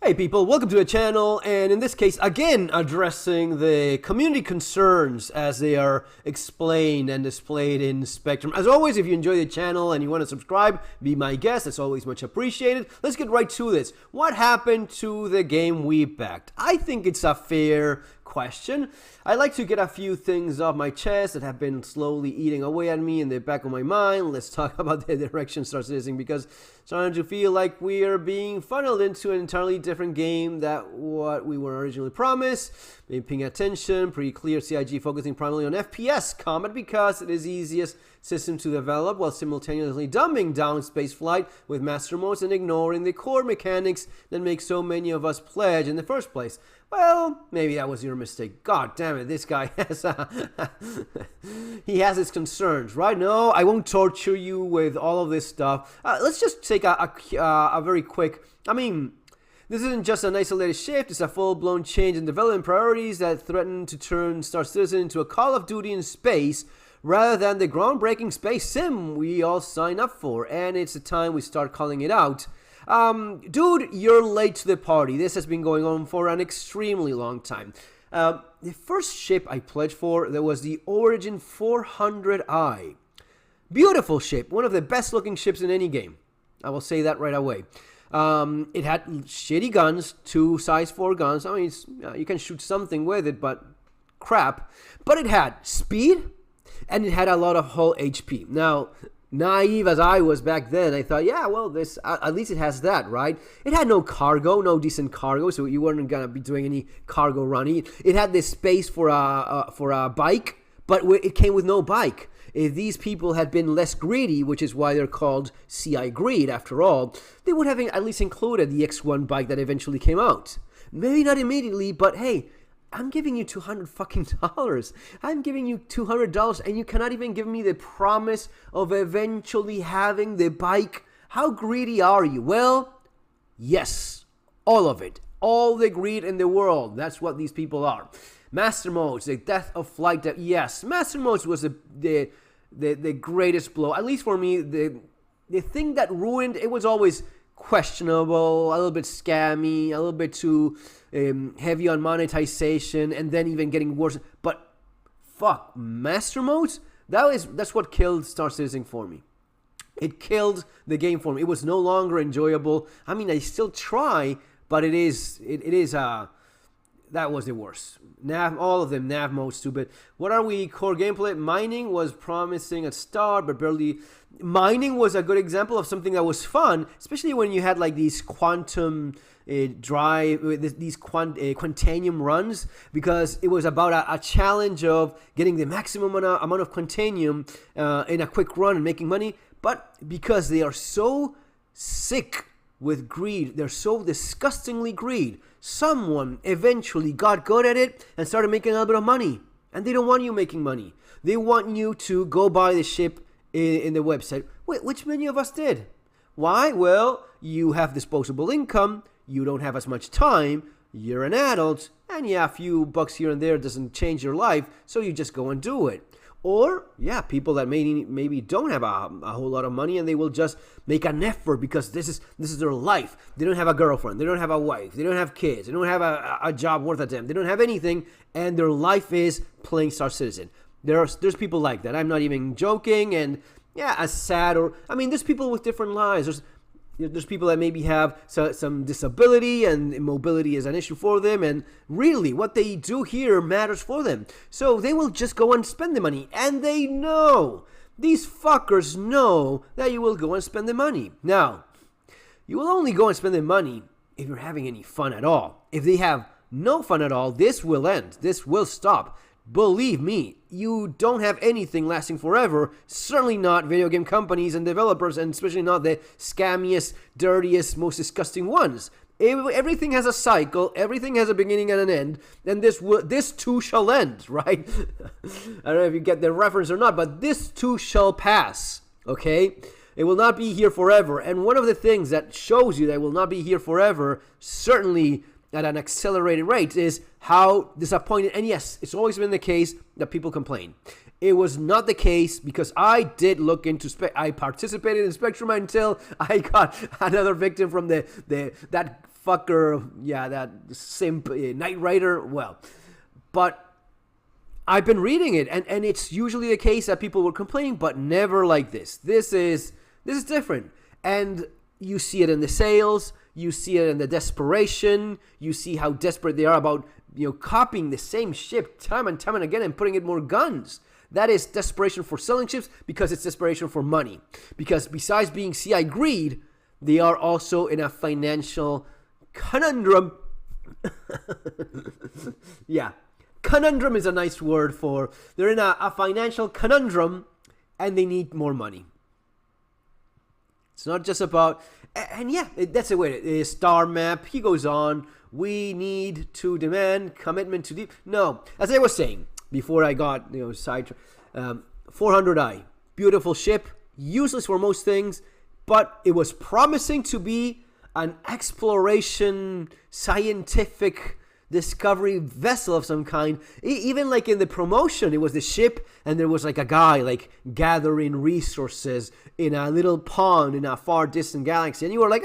Hey people, welcome to the channel, and in this case, again, addressing the community concerns as they are explained and displayed in Spectrum. As always, if you enjoy the channel and you want to subscribe, be my guest. That's always much appreciated. Let's get right to this. What happened to the game we backed? I think it's a fair question. I like to get a few things off my chest that have been slowly eating away at me in the back of my mind. Let's talk about the direction Star Citizen, because it's starting to feel like we are being funneled into an entirely different game than what we were originally promised. Maybe paying attention, pretty clear CIG focusing primarily on FPS combat because it is the easiest system to develop, while simultaneously dumbing down spaceflight with master modes and ignoring the core mechanics that make so many of us pledge in the first place. Well, maybe that was your mistake. God damn it, this guy has he has his concerns, right? No, I won't torture you with all of this stuff. Let's just take a very quick, this isn't just an isolated shift, it's a full-blown change in development priorities that threaten to turn Star Citizen into a Call of Duty in space rather than the groundbreaking space sim we all sign up for, and it's the time we start calling it out. Dude, you're late to the party. This has been going on for an extremely long time. The first ship I pledged for, there was the Origin 400i. Beautiful ship, one of the best looking ships in any game. I will say that right away. It had shitty guns, 2 size 4 guns. You can shoot something with it, but crap. But it had speed, and it had a lot of hull HP. Now, naive as I was back then, I thought, yeah, well, this at least it has that, right? It had no cargo, no decent cargo, so you weren't gonna be doing any cargo running. It had this space for a bike, but it came with no bike. If these people had been less greedy, which is why they're called CI Greed after all, they would have at least included the X1 bike that eventually came out. Maybe not immediately, but hey, I'm giving you $200 fucking dollars. I'm giving you $200, and you cannot even give me the promise of eventually having the bike. How greedy are you? Well, yes, all of it. All the greed in the world. That's what these people are. Master modes, the death of flight. Yes, master modes was the greatest blow. At least for me, the thing that ruined it was always questionable, a little bit scammy, a little bit too heavy on monetization, and then even getting worse. But fuck, master modes, that's what killed Star Citizen for me. It killed the game for me. It was no longer enjoyable. I still try, but it is that was the worst. Nav, all of them, nav mode, stupid. What are we? Core gameplay. Mining was promising at start, but barely. Mining was a good example of something that was fun, especially when you had like these quantum these quantanium runs, because it was about a challenge of getting the maximum amount of quantanium in a quick run and making money. But because they are so sick with greed, they're so disgustingly greed, someone eventually got good at it and started making a little bit of money. And they don't want you making money. They want you to go buy the ship in the website, which many of us did. Why? Well, you have disposable income, you don't have as much time, you're an adult, and yeah, a few bucks here and there doesn't change your life, so you just go and do it. Or, yeah, people that maybe don't have a whole lot of money, and they will just make an effort because this is their life. They don't have a girlfriend, they don't have a wife, they don't have kids, they don't have a job worth a damn, they don't have anything, and their life is playing Star Citizen. There's people like that. I'm not even joking, and yeah, as sad, or there's people with different lives. There's people that maybe have some disability and mobility is an issue for them, and really what they do here matters for them. So they will just go and spend the money, and they know, these fuckers know that you will go and spend the money. Now, you will only go and spend the money if you're having any fun at all. If they have no fun at all, this will end. This will stop. Believe me, you don't have anything lasting forever, certainly not video game companies and developers, and especially not the scammiest, dirtiest, most disgusting ones. Everything has a cycle, everything has a beginning and an end, and this too shall end, right? I don't know if you get the reference or not, but this too shall pass, okay? It will not be here forever, and one of the things that shows you that it will not be here forever, certainly at an accelerated rate, is how disappointed, and yes, it's always been the case that people complain. It was not the case, because I did look into I participated in Spectrum until I got another victim from that fucker, yeah, that simp, Knight Rider, well. But I've been reading it, and it's usually the case that people were complaining, but never like this. This is different. And you see it in the sales, you see it in the desperation, you see how desperate they are about, copying the same ship time and time and again and putting in more guns. That is desperation for selling ships because it's desperation for money. Because besides being CI greed, they are also in a financial conundrum. Yeah. Conundrum is a nice word for, they're in a financial conundrum and they need more money. It's not just about, and yeah, that's the way it is. Star map, he goes on, we need to demand commitment to deep. No, as I was saying before I got, side, 400i, beautiful ship, useless for most things, but it was promising to be an exploration, scientific discovery vessel of some kind. Even like in the promotion, it was the ship and there was like a guy like gathering resources in a little pond in a far distant galaxy, and you were like,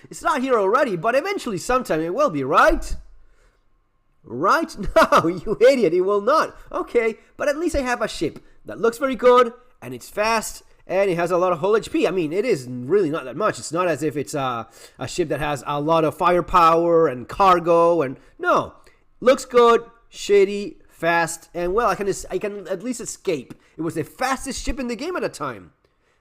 it's not here already, but eventually sometime it will be, right? Right? No, you idiot, it will not. Okay, but at least I have a ship that looks very good and it's fast and it has a lot of hull HP. I mean, it is really not that much. It's not as if it's a ship that has a lot of firepower and cargo. And no, looks good, shady, fast, and well, I can at least escape. It was the fastest ship in the game at the time.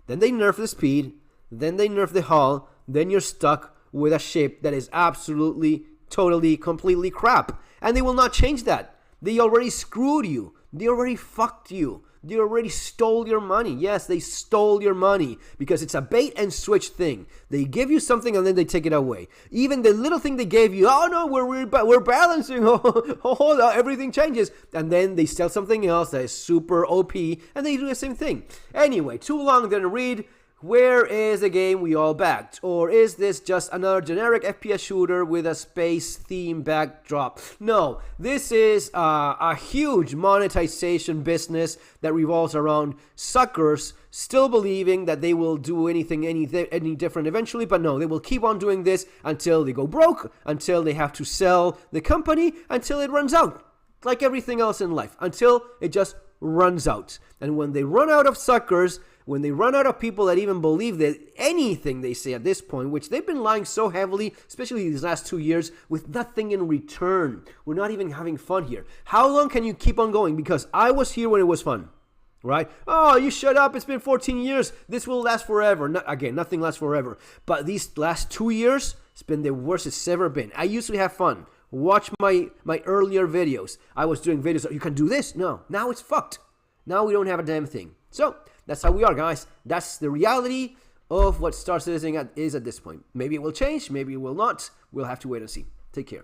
Then they nerf the speed, then they nerf the hull, then you're stuck with a ship that is absolutely, totally, completely crap. And they will not change that. They already screwed you. They already fucked you. They already stole your money. Yes, they stole your money because it's a bait and switch thing. They give you something and then they take it away. Even the little thing they gave you, oh no, we're balancing. Oh, everything changes. And then they sell something else that is super OP and they do the same thing. Anyway, too long to read. Where is the game we all backed? Or is this just another generic FPS shooter with a space theme backdrop? No, this is a huge monetization business that revolves around suckers still believing that they will do anything any different eventually, but no, they will keep on doing this until they go broke, until they have to sell the company, until it runs out. Like everything else in life, until it just runs out. And when they run out of suckers, when they run out of people that even believe that anything they say at this point, which they've been lying so heavily, especially these last 2 years, with nothing in return. We're not even having fun here. How long can you keep on going? Because I was here when it was fun, right? Oh, you shut up. It's been 14 years. This will last forever. Again, nothing lasts forever. But these last 2 years, it's been the worst it's ever been. I used to have fun. Watch my earlier videos. I was doing videos. You can do this. No, now it's fucked. Now we don't have a damn thing. So that's how we are, guys. That's the reality of what Star Citizen is at this point. Maybe it will change. Maybe it will not. We'll have to wait and see. Take care.